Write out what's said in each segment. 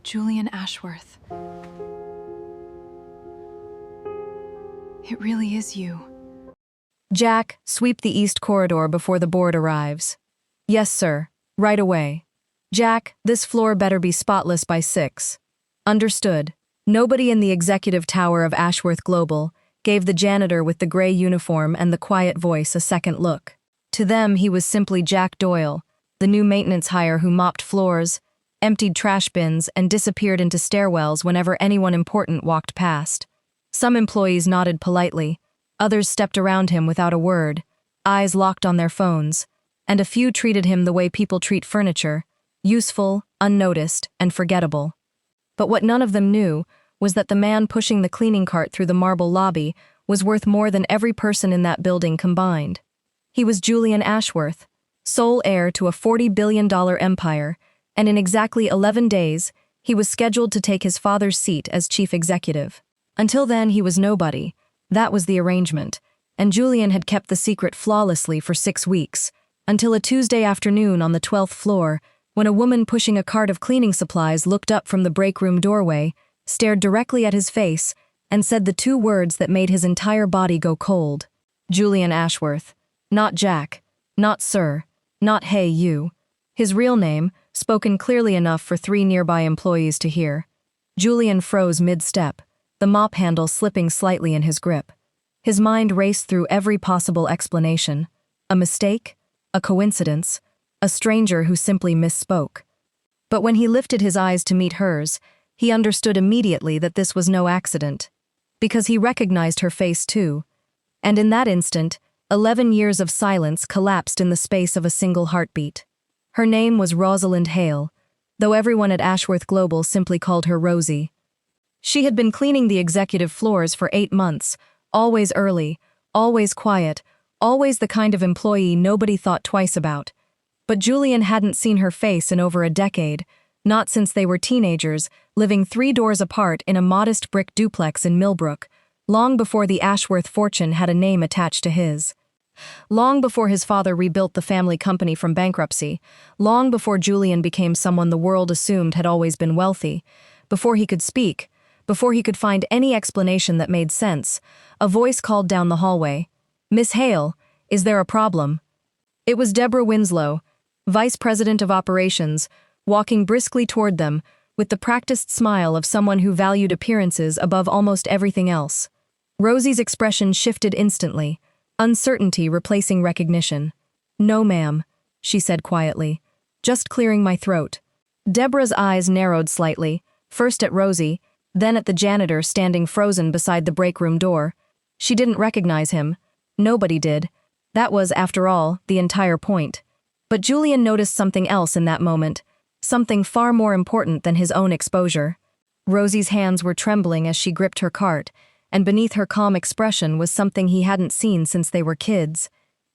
Julian Ashworth. It really is you. Jack, sweep the east corridor before the board arrives. Yes, sir. Right away. Jack, this floor better be spotless by 6. Understood. Nobody in the executive tower of Ashworth Global gave the janitor with the gray uniform and the quiet voice a second look. To them, he was simply Jack Doyle, the new maintenance hire who mopped floors, emptied trash bins, and disappeared into stairwells whenever anyone important walked past. Some employees nodded politely, others stepped around him without a word, eyes locked on their phones, and a few treated him the way people treat furniture, useful, unnoticed, and forgettable. But what none of them knew was that the man pushing the cleaning cart through the marble lobby was worth more than every person in that building combined. He was Julian Ashworth, sole heir to a $40 billion empire, and in exactly 11 days, he was scheduled to take his father's seat as chief executive. Until then, he was nobody. That was the arrangement, and Julian had kept the secret flawlessly for 6 weeks, until a Tuesday afternoon on the 12th floor, when a woman pushing a cart of cleaning supplies looked up from the break room doorway, stared directly at his face, and said the 2 words that made his entire body go cold. Julian Ashworth. Not Jack. Not sir. Not hey you. His real name, spoken clearly enough for 3 nearby employees to hear. Julian froze mid-step, the mop handle slipping slightly in his grip. His mind raced through every possible explanation. A mistake? A coincidence? A stranger who simply misspoke. But when he lifted his eyes to meet hers, he understood immediately that this was no accident. Because he recognized her face too. And in that instant, 11 years of silence collapsed in the space of a single heartbeat. Her name was Rosalind Hale, though everyone at Ashworth Global simply called her Rosie. She had been cleaning the executive floors for 8 months, always early, always quiet, always the kind of employee nobody thought twice about. But Julian hadn't seen her face in over a decade, not since they were teenagers, living 3 doors apart in a modest brick duplex in Millbrook, long before the Ashworth fortune had a name attached to his. Long before his father rebuilt the family company from bankruptcy, long before Julian became someone the world assumed had always been wealthy, before he could speak, before he could find any explanation that made sense, a voice called down the hallway, "Miss Hale, is there a problem?" It was Deborah Winslow, Vice President of Operations, walking briskly toward them, with the practiced smile of someone who valued appearances above almost everything else. Rosie's expression shifted instantly, uncertainty replacing recognition. "No, ma'am," she said quietly, "just clearing my throat." Deborah's eyes narrowed slightly, first at Rosie, then at the janitor standing frozen beside the break room door. She didn't recognize him. Nobody did. That was, after all, the entire point. But Julian noticed something else in that moment, something far more important than his own exposure. Rosie's hands were trembling as she gripped her cart, and beneath her calm expression was something he hadn't seen since they were kids.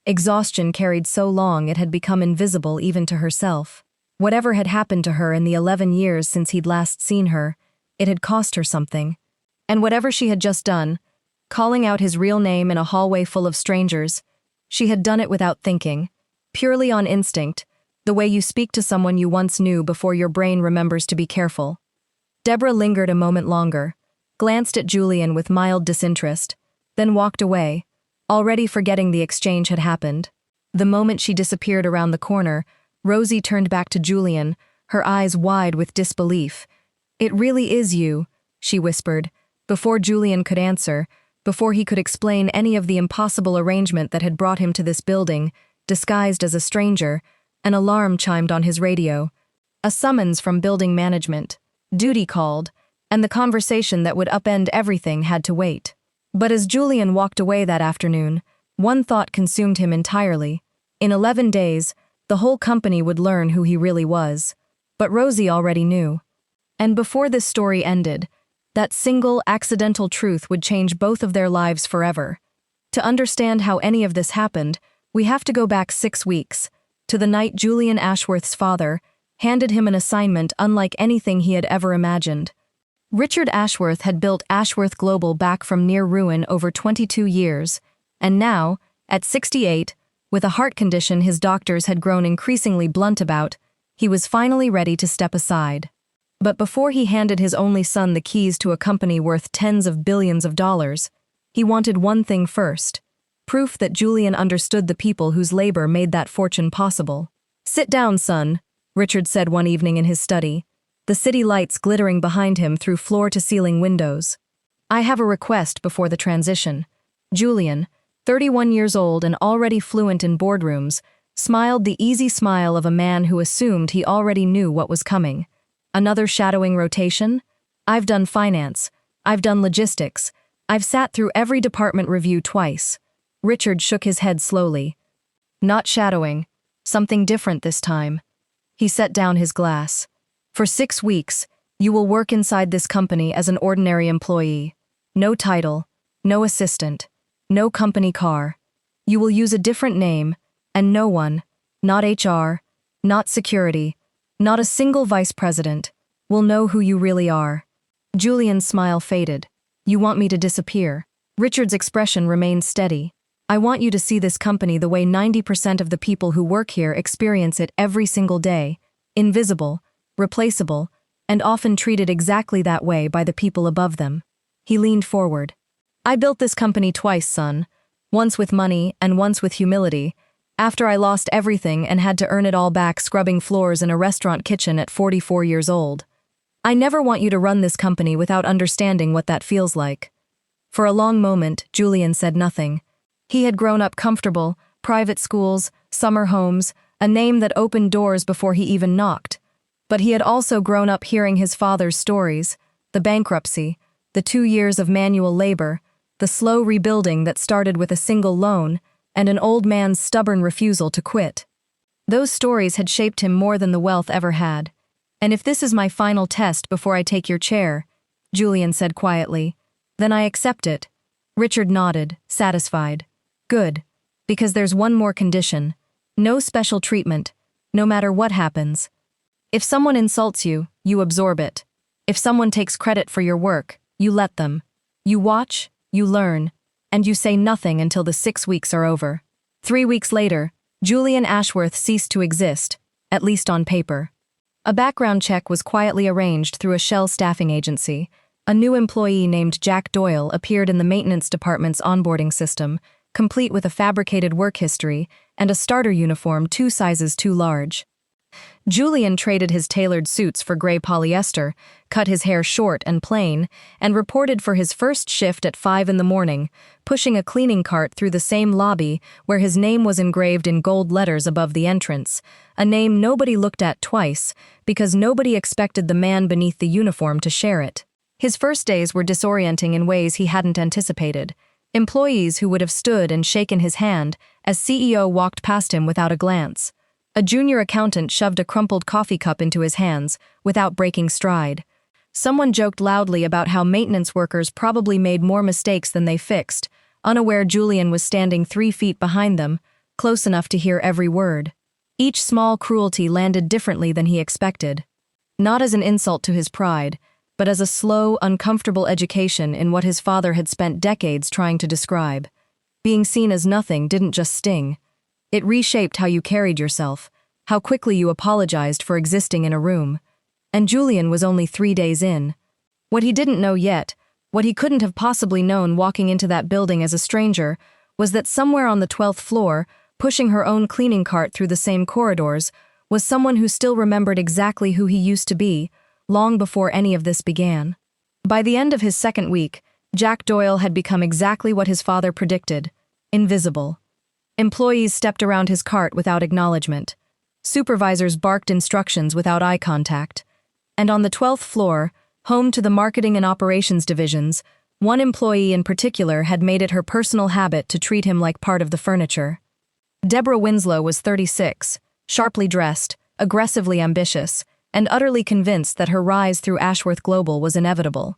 Exhaustion carried so long it had become invisible even to herself. Whatever had happened to her in the 11 years since he'd last seen her, it had cost her something. And whatever she had just done, calling out his real name in a hallway full of strangers, she had done it without thinking, purely on instinct, the way you speak to someone you once knew before your brain remembers to be careful. Deborah lingered a moment longer, glanced at Julian with mild disinterest, then walked away, already forgetting the exchange had happened. The moment she disappeared around the corner, Rosie turned back to Julian, her eyes wide with disbelief. "It really is you," she whispered, before Julian could answer, before he could explain any of the impossible arrangement that had brought him to this building, disguised as a stranger. An alarm chimed on his radio. A summons from building management. Duty called, and the conversation that would upend everything had to wait. But as Julian walked away that afternoon, one thought consumed him entirely. In 11 days, the whole company would learn who he really was. But Rosie already knew. And before this story ended, that single, accidental truth would change both of their lives forever. To understand how any of this happened, we have to go back 6 weeks, to the night Julian Ashworth's father handed him an assignment unlike anything he had ever imagined. Richard Ashworth had built Ashworth Global back from near ruin over 22 years, and now, at 68, with a heart condition his doctors had grown increasingly blunt about, he was finally ready to step aside. But before he handed his only son the keys to a company worth tens of billions of dollars, he wanted one thing first: proof that Julian understood the people whose labor made that fortune possible. "Sit down, son," Richard said one evening in his study, the city lights glittering behind him through floor-to-ceiling windows. "I have a request before the transition." Julian, 31 years old and already fluent in boardrooms, smiled the easy smile of a man who assumed he already knew what was coming. "Another shadowing rotation? I've done finance. I've done logistics. I've sat through every department review twice." Richard shook his head slowly. "Not shadowing. Something different this time." He set down his glass. "For 6 weeks, you will work inside this company as an ordinary employee. No title, no assistant, no company car. You will use a different name, and no one, not HR, not security, not a single vice president, will know who you really are." Julian's smile faded. "You want me to disappear?" Richard's expression remained steady. "I want you to see this company the way 90% of the people who work here experience it every single day: invisible, replaceable, and often treated exactly that way by the people above them." He leaned forward. "I built this company twice, son. Once with money and once with humility, after I lost everything and had to earn it all back scrubbing floors in a restaurant kitchen at 44 years old. I never want you to run this company without understanding what that feels like." For a long moment, Julian said nothing. He had grown up comfortable: private schools, summer homes, a name that opened doors before he even knocked. But he had also grown up hearing his father's stories: the bankruptcy, the 2 years of manual labor, the slow rebuilding that started with a single loan, and an old man's stubborn refusal to quit. Those stories had shaped him more than the wealth ever had. "And if this is my final test before I take your chair," Julian said quietly, "then I accept it." Richard nodded, satisfied. "Good, because there's one more condition: no special treatment, no matter what happens. If someone insults you, you absorb it. If someone takes credit for your work, you let them. You watch, you learn, and you say nothing until the 6 weeks are over." 3 weeks later, Julian Ashworth ceased to exist, at least on paper. A background check was quietly arranged through a shell staffing agency. A new employee named Jack Doyle appeared in the maintenance department's onboarding system, complete with a fabricated work history and a starter uniform 2 sizes too large. Julian traded his tailored suits for gray polyester, cut his hair short and plain, and reported for his first shift at 5 in the morning, pushing a cleaning cart through the same lobby where his name was engraved in gold letters above the entrance, a name nobody looked at twice because nobody expected the man beneath the uniform to share it. His first days were disorienting in ways he hadn't anticipated. Employees who would have stood and shaken his hand as CEO walked past him without a glance. A junior accountant shoved a crumpled coffee cup into his hands without breaking stride. Someone joked loudly about how maintenance workers probably made more mistakes than they fixed, unaware Julian was standing 3 feet behind them, close enough to hear every word. Each small cruelty landed differently than he expected. Not as an insult to his pride, but as a slow, uncomfortable education in what his father had spent decades trying to describe. Being seen as nothing didn't just sting. It reshaped how you carried yourself, how quickly you apologized for existing in a room. And Julian was only 3 days in. What he didn't know yet, what he couldn't have possibly known walking into that building as a stranger, was that somewhere on the 12th floor, pushing her own cleaning cart through the same corridors, was someone who still remembered exactly who he used to be, long before any of this began. By the end of his 2nd week, Jack Doyle had become exactly what his father predicted: invisible. Employees stepped around his cart without acknowledgement. Supervisors barked instructions without eye contact. And on the 12th floor, home to the marketing and operations divisions, one employee in particular had made it her personal habit to treat him like part of the furniture. Deborah Winslow was 36, sharply dressed, aggressively ambitious, and utterly convinced that her rise through Ashworth Global was inevitable.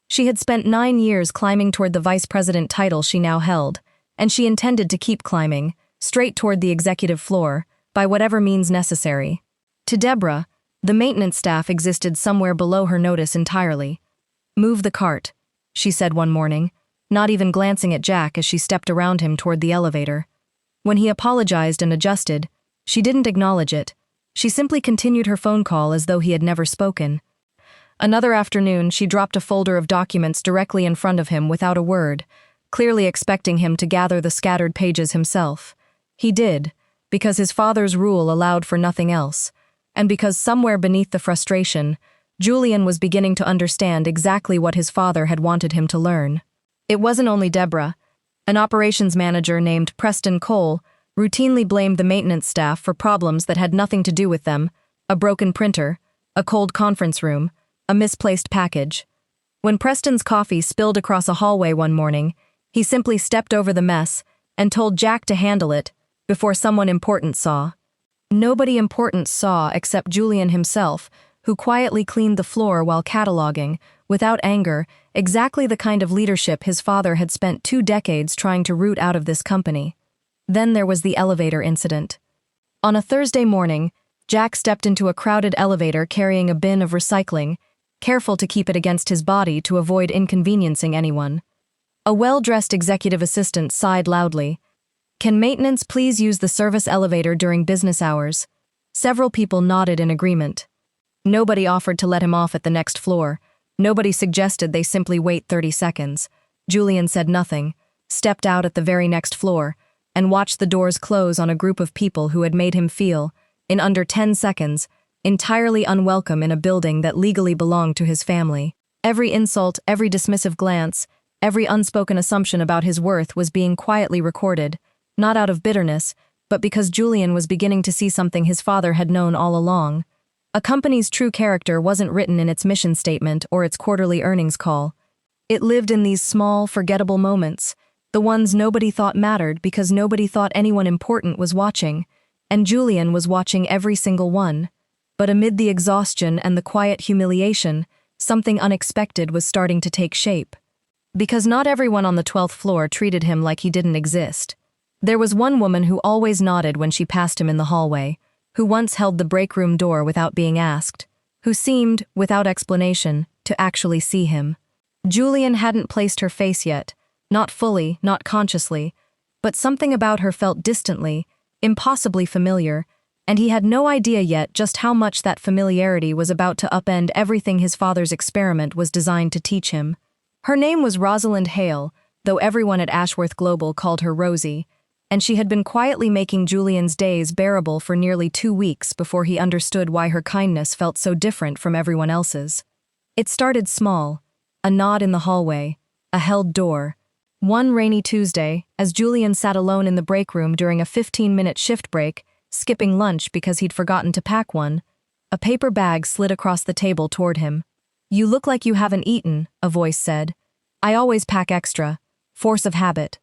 She had spent 9 years climbing toward the vice president title she now held, and she intended to keep climbing, straight toward the executive floor, by whatever means necessary. To Deborah, the maintenance staff existed somewhere below her notice entirely. "Move the cart," she said one morning, not even glancing at Jack as she stepped around him toward the elevator. When he apologized and adjusted, she didn't acknowledge it. She simply continued her phone call as though he had never spoken. Another afternoon, she dropped a folder of documents directly in front of him without a word, clearly expecting him to gather the scattered pages himself. He did, because his father's rule allowed for nothing else, and because somewhere beneath the frustration, Julian was beginning to understand exactly what his father had wanted him to learn. It wasn't only Deborah. An operations manager named Preston Cole routinely blamed the maintenance staff for problems that had nothing to do with them: a broken printer, a cold conference room, a misplaced package. When Preston's coffee spilled across a hallway one morning, he simply stepped over the mess and told Jack to handle it before someone important saw. Nobody important saw except Julian himself, who quietly cleaned the floor while cataloging, without anger, exactly the kind of leadership his father had spent 2 decades trying to root out of this company. Then there was the elevator incident. On a Thursday morning, Jack stepped into a crowded elevator carrying a bin of recycling, careful to keep it against his body to avoid inconveniencing anyone. A well-dressed executive assistant sighed loudly. "Can maintenance please use the service elevator during business hours?" Several people nodded in agreement. Nobody offered to let him off at the next floor. Nobody suggested they simply wait 30 seconds. Julian said nothing, stepped out at the very next floor, and watched the doors close on a group of people who had made him feel, in under 10 seconds, entirely unwelcome in a building that legally belonged to his family. Every insult, every dismissive glance, every unspoken assumption about his worth was being quietly recorded, not out of bitterness, but because Julian was beginning to see something his father had known all along. A company's true character wasn't written in its mission statement or its quarterly earnings call. It lived in these small, forgettable moments, the ones nobody thought mattered because nobody thought anyone important was watching, and Julian was watching every single one. But amid the exhaustion and the quiet humiliation, something unexpected was starting to take shape. Because not everyone on the 12th floor treated him like he didn't exist. There was one woman who always nodded when she passed him in the hallway, who once held the break room door without being asked, who seemed, without explanation, to actually see him. Julian hadn't placed her face yet, not fully, not consciously, but something about her felt distantly, impossibly familiar, and he had no idea yet just how much that familiarity was about to upend everything his father's experiment was designed to teach him. Her name was Rosalind Hale, though everyone at Ashworth Global called her Rosie, and she had been quietly making Julian's days bearable for nearly 2 weeks before he understood why her kindness felt so different from everyone else's. It started small, a nod in the hallway, a held door. One rainy Tuesday, as Julian sat alone in the break room during a 15-minute shift break, skipping lunch because he'd forgotten to pack one, a paper bag slid across the table toward him. "You look like you haven't eaten," a voice said. "I always pack extra. Force of habit."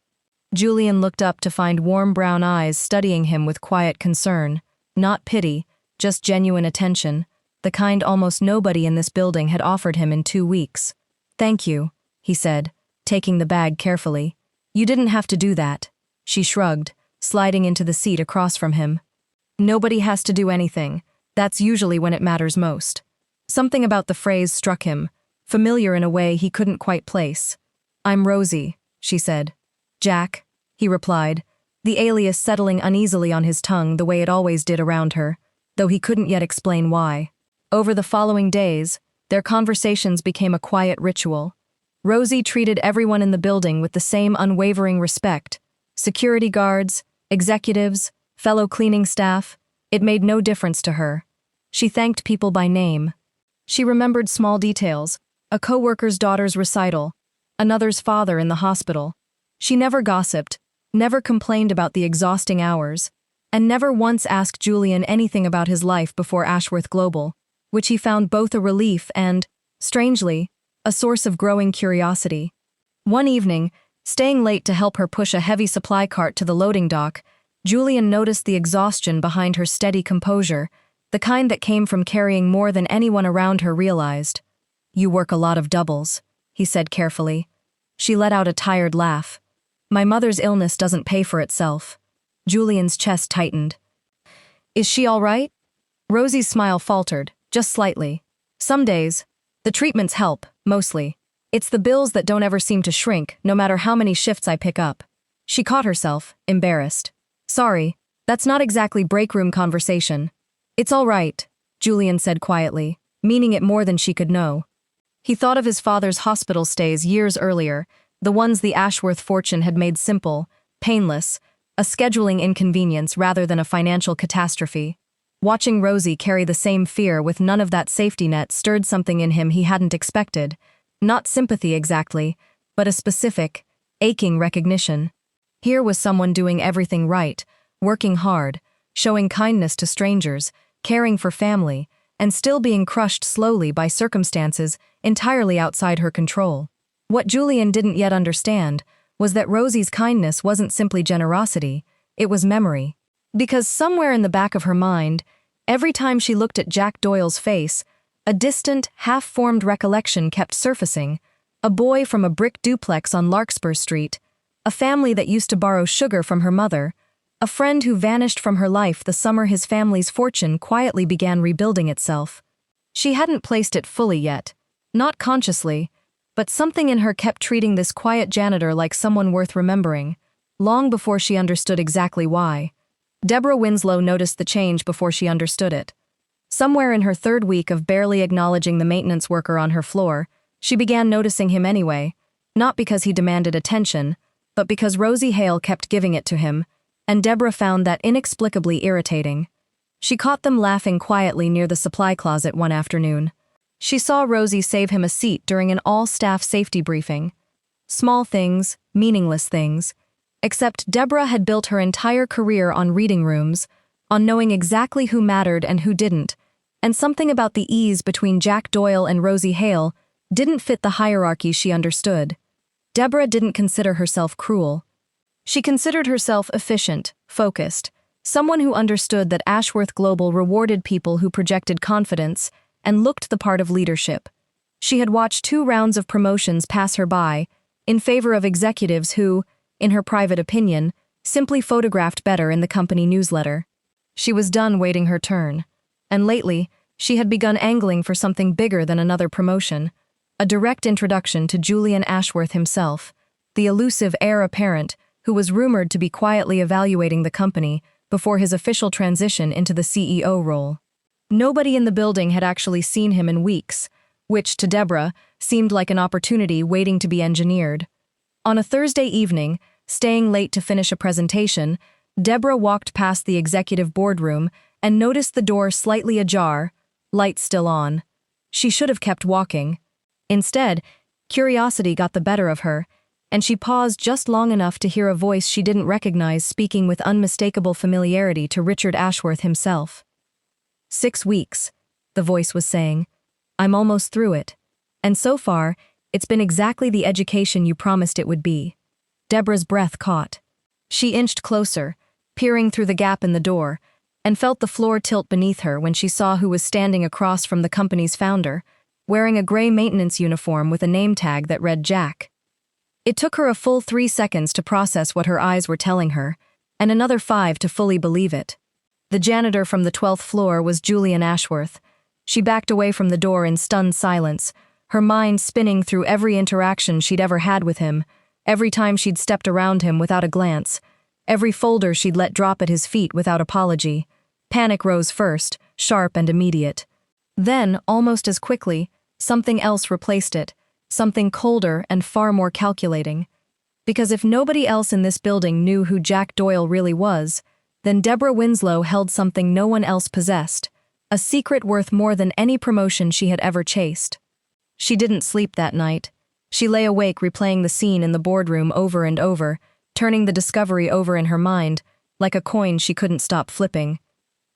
Julian looked up to find warm brown eyes studying him with quiet concern, not pity, just genuine attention, the kind almost nobody in this building had offered him in 2 weeks. "Thank you," he said, taking the bag carefully. "You didn't have to do that." She shrugged, sliding into the seat across from him. "Nobody has to do anything. That's usually when it matters most." Something about the phrase struck him, familiar in a way he couldn't quite place. "I'm Rosie," she said. "Jack," he replied, the alias settling uneasily on his tongue the way it always did around her, though he couldn't yet explain why. Over the following days, their conversations became a quiet ritual. Rosie treated everyone in the building with the same unwavering respect. Security guards, executives, fellow cleaning staff, it made no difference to her. She thanked people by name. She remembered small details, a coworker's daughter's recital, another's father in the hospital. She never gossiped, never complained about the exhausting hours, and never once asked Julian anything about his life before Ashworth Global, which he found both a relief and, strangely, a source of growing curiosity. One evening, staying late to help her push a heavy supply cart to the loading dock, Julian noticed the exhaustion behind her steady composure, the kind that came from carrying more than anyone around her realized. "You work a lot of doubles," he said carefully. She let out a tired laugh. "My mother's illness doesn't pay for itself." Julian's chest tightened. "Is she all right?" Rosie's smile faltered, just slightly. "Some days. The treatments help, mostly. It's the bills that don't ever seem to shrink, no matter how many shifts I pick up." She caught herself, embarrassed. "Sorry, that's not exactly break room conversation." "It's all right," Julian said quietly, meaning it more than she could know. He thought of his father's hospital stays years earlier, the ones the Ashworth fortune had made simple, painless, a scheduling inconvenience rather than a financial catastrophe. Watching Rosie carry the same fear with none of that safety net stirred something in him he hadn't expected. Not sympathy exactly, but a specific, aching recognition. Here was someone doing everything right, working hard, showing kindness to strangers, caring for family, and still being crushed slowly by circumstances entirely outside her control. What Julian didn't yet understand was that Rosie's kindness wasn't simply generosity, it was memory. Because somewhere in the back of her mind, every time she looked at Jack Doyle's face, a distant, half-formed recollection kept surfacing. A boy from a brick duplex on Larkspur Street, a family that used to borrow sugar from her mother, a friend who vanished from her life the summer his family's fortune quietly began rebuilding itself. She hadn't placed it fully yet, not consciously, but something in her kept treating this quiet janitor like someone worth remembering, long before she understood exactly why. Deborah Winslow noticed the change before she understood it. Somewhere in her third week of barely acknowledging the maintenance worker on her floor, she began noticing him anyway, not because he demanded attention, but because Rosie Hale kept giving it to him, and Deborah found that inexplicably irritating. She caught them laughing quietly near the supply closet one afternoon. She saw Rosie save him a seat during an all-staff safety briefing. Small things, meaningless things. Except Deborah had built her entire career on reading rooms, on knowing exactly who mattered and who didn't, and something about the ease between Jack Doyle and Rosie Hale didn't fit the hierarchy she understood. Deborah didn't consider herself cruel. She considered herself efficient, focused, someone who understood that Ashworth Global rewarded people who projected confidence and looked the part of leadership. She had watched 2 rounds of promotions pass her by, in favor of executives who, in her private opinion, simply photographed better in the company newsletter. She was done waiting her turn, and lately, she had begun angling for something bigger than another promotion, a direct introduction to Julian Ashworth himself, the elusive heir apparent who was rumored to be quietly evaluating the company before his official transition into the CEO role. Nobody in the building had actually seen him in weeks, which, to Deborah, seemed like an opportunity waiting to be engineered. On a Thursday evening, staying late to finish a presentation, Deborah walked past the executive boardroom and noticed the door slightly ajar, lights still on. She should have kept walking. Instead, curiosity got the better of her, and she paused just long enough to hear a voice she didn't recognize speaking with unmistakable familiarity to Richard Ashworth himself. 6 weeks, the voice was saying. I'm almost through it. And so far, it's been exactly the education you promised it would be. Deborah's breath caught. She inched closer, peering through the gap in the door, and felt the floor tilt beneath her when she saw who was standing across from the company's founder, wearing a gray maintenance uniform with a name tag that read Jack. It took her a full 3 seconds to process what her eyes were telling her, and another 5 to fully believe it. The janitor from the 12th floor was Julian Ashworth. She backed away from the door in stunned silence, her mind spinning through every interaction she'd ever had with him, every time she'd stepped around him without a glance, every folder she'd let drop at his feet without apology. Panic rose first, sharp and immediate. Then, almost as quickly, something else replaced it, something colder and far more calculating. Because if nobody else in this building knew who Jack Doyle really was, then Deborah Winslow held something no one else possessed, a secret worth more than any promotion she had ever chased. She didn't sleep that night. She lay awake replaying the scene in the boardroom over and over, turning the discovery over in her mind, like a coin she couldn't stop flipping.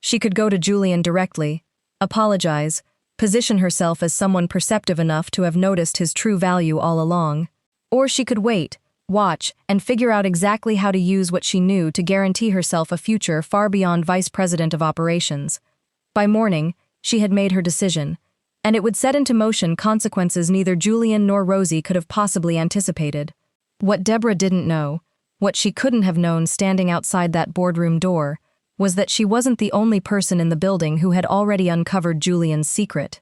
She could go to Julian directly, apologize, position herself as someone perceptive enough to have noticed his true value all along. Or she could wait, watch, and figure out exactly how to use what she knew to guarantee herself a future far beyond Vice President of Operations. By morning, she had made her decision, and it would set into motion consequences neither Julian nor Rosie could have possibly anticipated. What Deborah didn't know, what she couldn't have known standing outside that boardroom door, was that she wasn't the only person in the building who had already uncovered Julian's secret.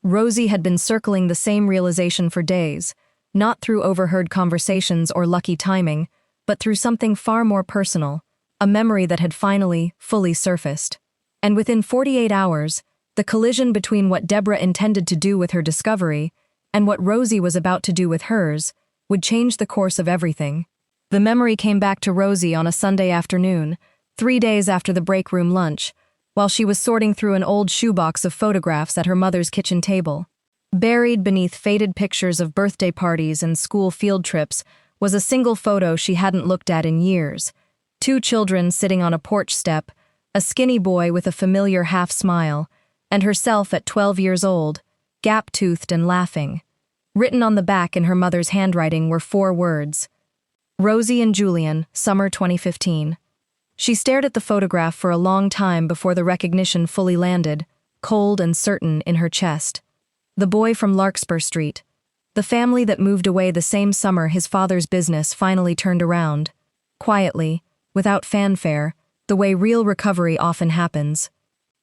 Rosie had been circling the same realization for days, not through overheard conversations or lucky timing, but through something far more personal, a memory that had finally, fully surfaced. And within 48 hours, the collision between what Deborah intended to do with her discovery and what Rosie was about to do with hers would change the course of everything. The memory came back to Rosie on a Sunday afternoon, 3 days after the break room lunch, while she was sorting through an old shoebox of photographs at her mother's kitchen table. Buried beneath faded pictures of birthday parties and school field trips was a single photo she hadn't looked at in years. 2 children sitting on a porch step, a skinny boy with a familiar half smile, and herself at 12 years old, gap-toothed and laughing. Written on the back in her mother's handwriting were 4 words: Rosie and Julian, summer 2015. She stared at the photograph for a long time before the recognition fully landed, cold and certain in her chest. The boy from Larkspur Street. The family that moved away the same summer his father's business finally turned around. Quietly, without fanfare, the way real recovery often happens.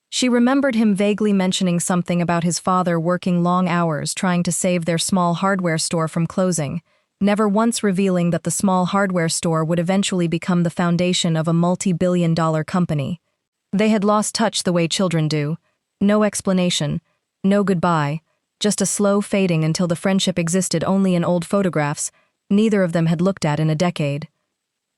She remembered him vaguely mentioning something about his father working long hours trying to save their small hardware store from closing, never once revealing that the small hardware store would eventually become the foundation of a multi-billion-dollar company. They had lost touch the way children do. No explanation, no goodbye, just a slow fading until the friendship existed only in old photographs neither of them had looked at in a decade.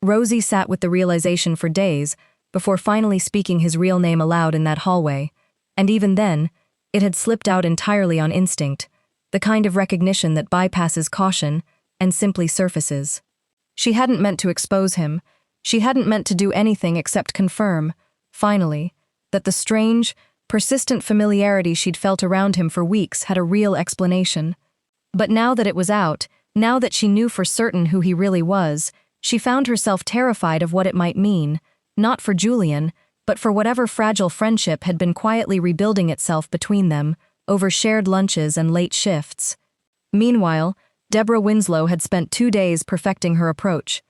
Rosie sat with the realization for days before finally speaking his real name aloud in that hallway, and even then, it had slipped out entirely on instinct, the kind of recognition that bypasses caution and simply surfaces. She hadn't meant to expose him. She hadn't meant to do anything except confirm, finally, that the strange, persistent familiarity she'd felt around him for weeks had a real explanation. But now that it was out, now that she knew for certain who he really was, she found herself terrified of what it might mean, not for Julian, but for whatever fragile friendship had been quietly rebuilding itself between them, over shared lunches and late shifts. Meanwhile, Deborah Winslow had spent 2 days perfecting her approach.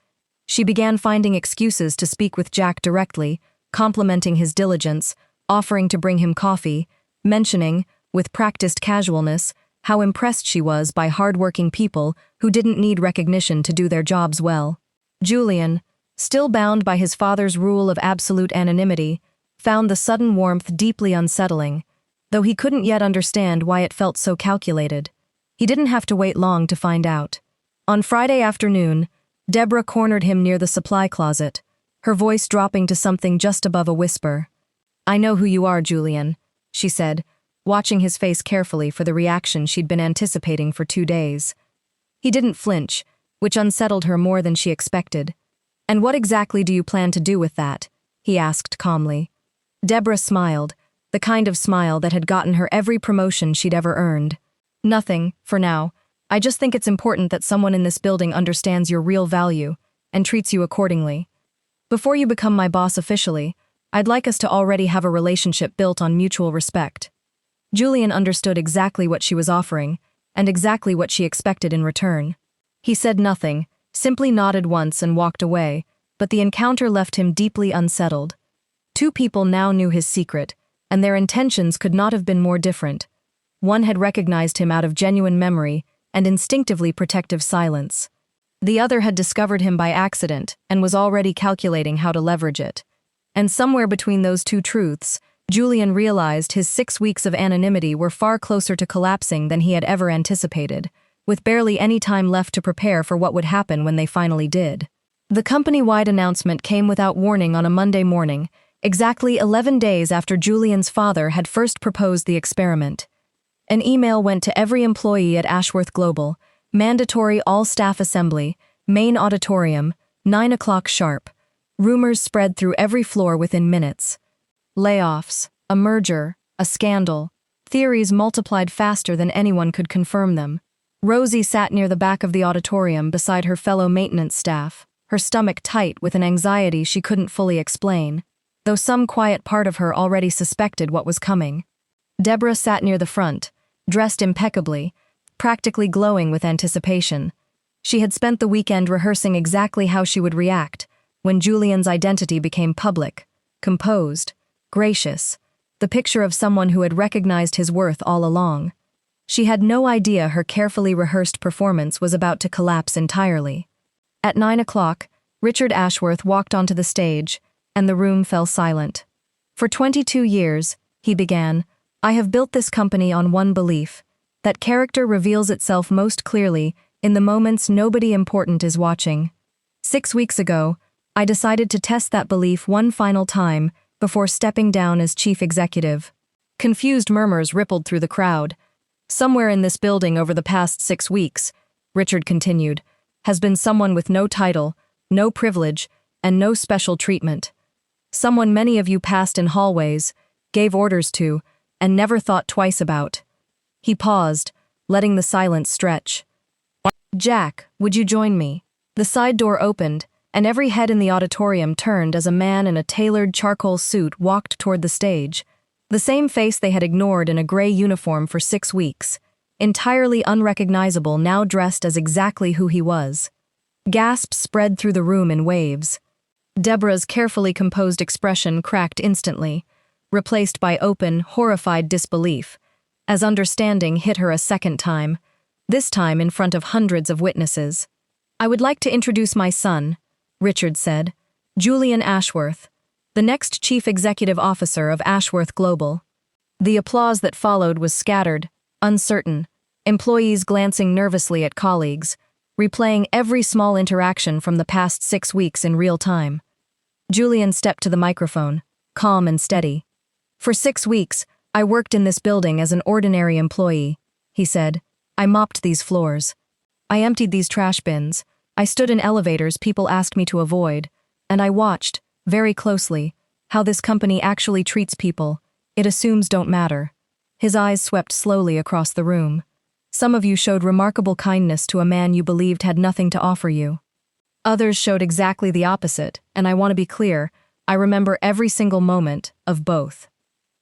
She began finding excuses to speak with Jack directly, complimenting his diligence, offering to bring him coffee, mentioning, with practiced casualness, how impressed she was by hard-working people who didn't need recognition to do their jobs well. Julian, still bound by his father's rule of absolute anonymity, found the sudden warmth deeply unsettling, though he couldn't yet understand why it felt so calculated. He didn't have to wait long to find out. On Friday afternoon, Deborah cornered him near the supply closet, her voice dropping to something just above a whisper. "I know who you are, Julian," she said, watching his face carefully for the reaction she'd been anticipating for 2 days. He didn't flinch, which unsettled her more than she expected. "And what exactly do you plan to do with that?" he asked calmly. Deborah smiled, the kind of smile that had gotten her every promotion she'd ever earned. "Nothing, for now. I just think it's important that someone in this building understands your real value and treats you accordingly. Before you become my boss officially, I'd like us to already have a relationship built on mutual respect." Julian understood exactly what she was offering, and exactly what she expected in return. He said nothing, simply nodded once and walked away, but the encounter left him deeply unsettled. 2 people now knew his secret, and their intentions could not have been more different. One had recognized him out of genuine memory and instinctively protective silence. The other had discovered him by accident and was already calculating how to leverage it. And somewhere between those 2 truths, Julian realized his 6 weeks of anonymity were far closer to collapsing than he had ever anticipated, with barely any time left to prepare for what would happen when they finally did. The company-wide announcement came without warning on a Monday morning, exactly 11 days after Julian's father had first proposed the experiment. An email went to every employee at Ashworth Global, mandatory all-staff assembly, main auditorium, 9 o'clock sharp. Rumors spread through every floor within minutes. Layoffs, a merger, a scandal. Theories multiplied faster than anyone could confirm them. Rosie sat near the back of the auditorium beside her fellow maintenance staff, her stomach tight with an anxiety she couldn't fully explain, though some quiet part of her already suspected what was coming. Deborah sat near the front, dressed impeccably, practically glowing with anticipation. She had spent the weekend rehearsing exactly how she would react when Julian's identity became public, composed, gracious, the picture of someone who had recognized his worth all along. She had no idea her carefully rehearsed performance was about to collapse entirely. At 9 o'clock, Richard Ashworth walked onto the stage, and the room fell silent. "For 22 years," he began, "I have built this company on one belief. That character reveals itself most clearly in the moments nobody important is watching. 6 weeks ago, I decided to test that belief one final time before stepping down as chief executive. Confused murmurs rippled through the crowd. Somewhere in this building over the past 6 weeks, Richard continued, has been someone with no title, no privilege, and no special treatment. Someone many of you passed in hallways, gave orders to, and never thought twice about. He paused, letting the silence stretch. Jack, would you join me? The side door opened, and every head in the auditorium turned as a man in a tailored charcoal suit walked toward the stage. The same face they had ignored in a gray uniform for 6 weeks, entirely unrecognizable now dressed as exactly who he was. Gasps spread through the room in waves. Deborah's carefully composed expression cracked instantly, replaced by open, horrified disbelief, as understanding hit her a second time, this time in front of hundreds of witnesses. I would like to introduce my son, Richard said, Julian Ashworth, the next chief executive officer of Ashworth Global. The applause that followed was scattered, uncertain, employees glancing nervously at colleagues, replaying every small interaction from the past 6 weeks in real time. Julian stepped to the microphone, calm and steady. For 6 weeks, I worked in this building as an ordinary employee, he said. I mopped these floors. I emptied these trash bins. I stood in elevators people asked me to avoid, and I watched, very closely, how this company actually treats people it assumes don't matter. His eyes swept slowly across the room. Some of you showed remarkable kindness to a man you believed had nothing to offer you. Others showed exactly the opposite, and I want to be clear, I remember every single moment of both.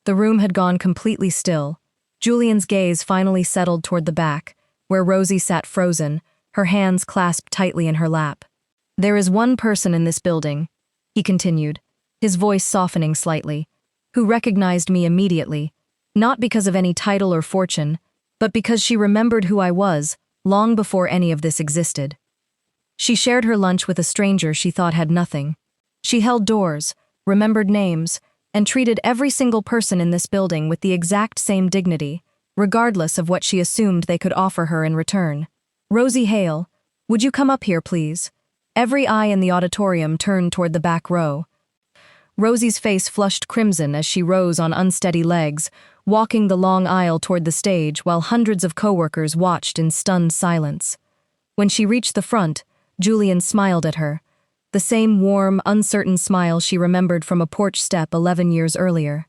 The room had gone completely still. Julian's gaze finally settled toward the back, where Rosie sat frozen, her hands clasped tightly in her lap. There is one person in this building, he continued, his voice softening slightly, who recognized me immediately, not because of any title or fortune, but because she remembered who I was long before any of this existed. She shared her lunch with a stranger she thought had nothing. She held doors, remembered names, and treated every single person in this building with the exact same dignity, regardless of what she assumed they could offer her in return. Rosie Hale, would you come up here, please? Every eye in the auditorium turned toward the back row. Rosie's face flushed crimson as she rose on unsteady legs, walking the long aisle toward the stage while hundreds of coworkers watched in stunned silence. When she reached the front, Julian smiled at her, the same warm, uncertain smile she remembered from a porch step 11 years earlier.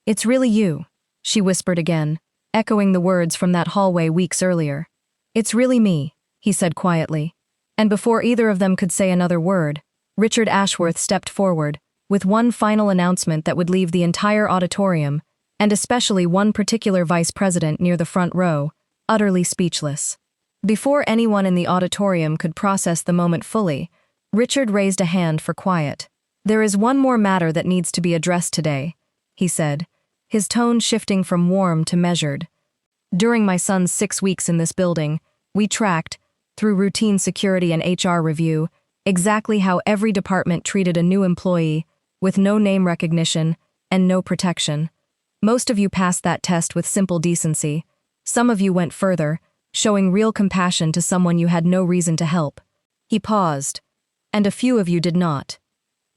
It's really you, she whispered again, echoing the words from that hallway weeks earlier. It's really me, he said quietly. And before either of them could say another word, Richard Ashworth stepped forward, with one final announcement that would leave the entire auditorium, and especially one particular vice president near the front row, utterly speechless. Before anyone in the auditorium could process the moment fully, Richard raised a hand for quiet. There is one more matter that needs to be addressed today, he said, his tone shifting from warm to measured. During my son's 6 weeks in this building, we tracked, through routine security and HR review, exactly how every department treated a new employee, with no name recognition and no protection. Most of you passed that test with simple decency. Some of you went further, showing real compassion to someone you had no reason to help. He paused, and a few of you did not.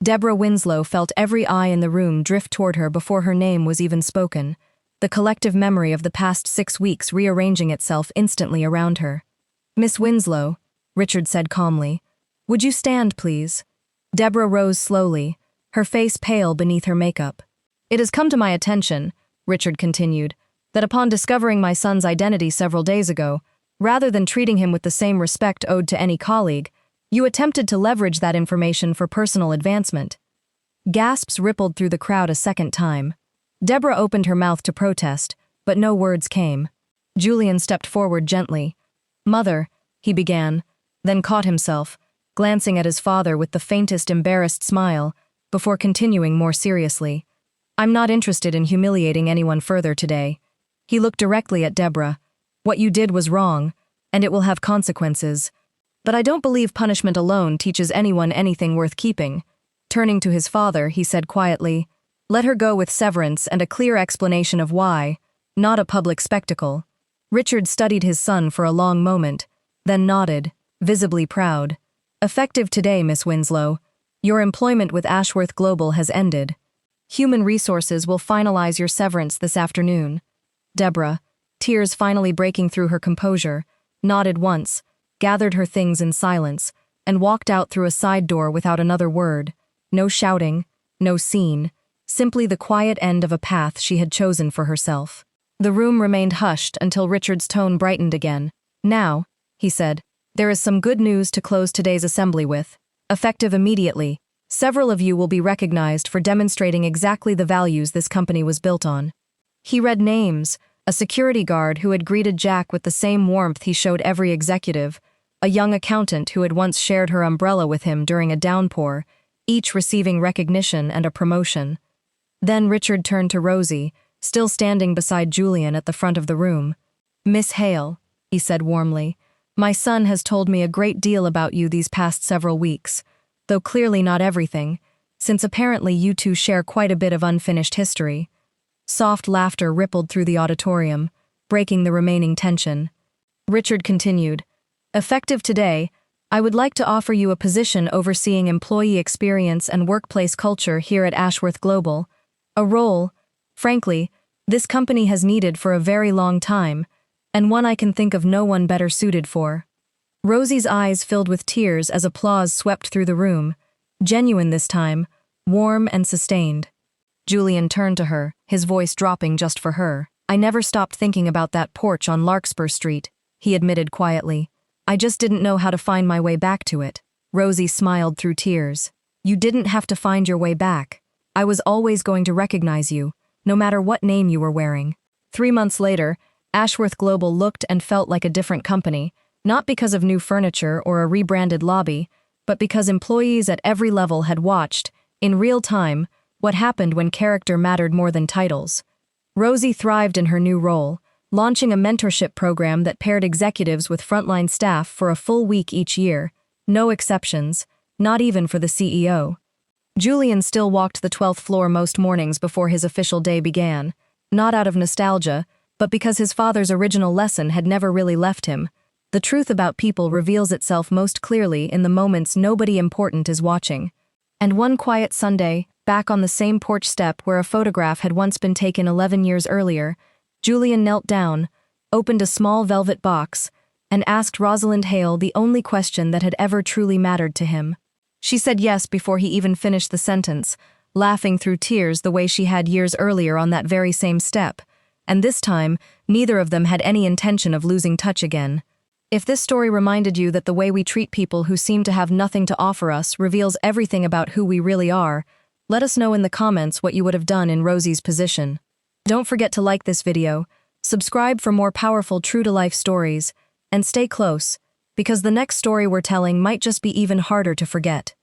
Deborah Winslow felt every eye in the room drift toward her before her name was even spoken, the collective memory of the past 6 weeks rearranging itself instantly around her. Miss Winslow, Richard said calmly, would you stand, please? Deborah rose slowly, her face pale beneath her makeup. It has come to my attention, Richard continued, that upon discovering my son's identity several days ago, rather than treating him with the same respect owed to any colleague, you attempted to leverage that information for personal advancement. Gasps rippled through the crowd a second time. Deborah opened her mouth to protest, but no words came. Julian stepped forward gently. Mother, he began, then caught himself, glancing at his father with the faintest embarrassed smile, before continuing more seriously. I'm not interested in humiliating anyone further today. He looked directly at Deborah. What you did was wrong, and it will have consequences. But I don't believe punishment alone teaches anyone anything worth keeping. Turning to his father, he said quietly, let her go with severance and a clear explanation of why, not a public spectacle. Richard studied his son for a long moment, then nodded, visibly proud. "Effective today, Miss Winslow. Your employment with Ashworth Global has ended. Human Resources will finalize your severance this afternoon." Deborah, tears finally breaking through her composure, nodded once, gathered her things in silence, and walked out through a side door without another word. No shouting, no scene, simply the quiet end of a path she had chosen for herself. The room remained hushed until Richard's tone brightened again. "Now," he said, "there is some good news to close today's assembly with. Effective immediately, several of you will be recognized for demonstrating exactly the values this company was built on." He read names: a security guard who had greeted Jack with the same warmth he showed every executive, a young accountant who had once shared her umbrella with him during a downpour, each receiving recognition and a promotion. Then Richard turned to Rosie, still standing beside Julian at the front of the room. "Miss Hale," he said warmly, "my son has told me a great deal about you these past several weeks, though clearly not everything, since apparently you two share quite a bit of unfinished history." Soft laughter rippled through the auditorium, breaking the remaining tension. Richard continued, "Effective today, I would like to offer you a position overseeing employee experience and workplace culture here at Ashworth Global, a role, frankly, this company has needed for a very long time, and one I can think of no one better suited for." Rosie's eyes filled with tears as applause swept through the room, genuine this time, warm and sustained. Julian turned to her, his voice dropping just for her. "I never stopped thinking about that porch on Larkspur Street," he admitted quietly. "I just didn't know how to find my way back to it." Rosie smiled through tears. "You didn't have to find your way back. I was always going to recognize you, no matter what name you were wearing." 3 months later, Ashworth Global looked and felt like a different company, not because of new furniture or a rebranded lobby, but because employees at every level had watched, in real time, what happened when character mattered more than titles. Rosie thrived in her new role, launching a mentorship program that paired executives with frontline staff for a full week each year, no exceptions, not even for the CEO. Julian still walked the 12th floor most mornings before his official day began, not out of nostalgia, but because his father's original lesson had never really left him. The truth about people reveals itself most clearly in the moments nobody important is watching. And one quiet Sunday, back on the same porch step where a photograph had once been taken 11 years earlier, Julian knelt down, opened a small velvet box, and asked Rosalind Hale the only question that had ever truly mattered to him. She said yes before he even finished the sentence, laughing through tears the way she had years earlier on that very same step, and this time, neither of them had any intention of losing touch again. If this story reminded you that the way we treat people who seem to have nothing to offer us reveals everything about who we really are, let us know in the comments what you would have done in Rosie's position. Don't forget to like this video, subscribe for more powerful true-to-life stories, and stay close, because the next story we're telling might just be even harder to forget.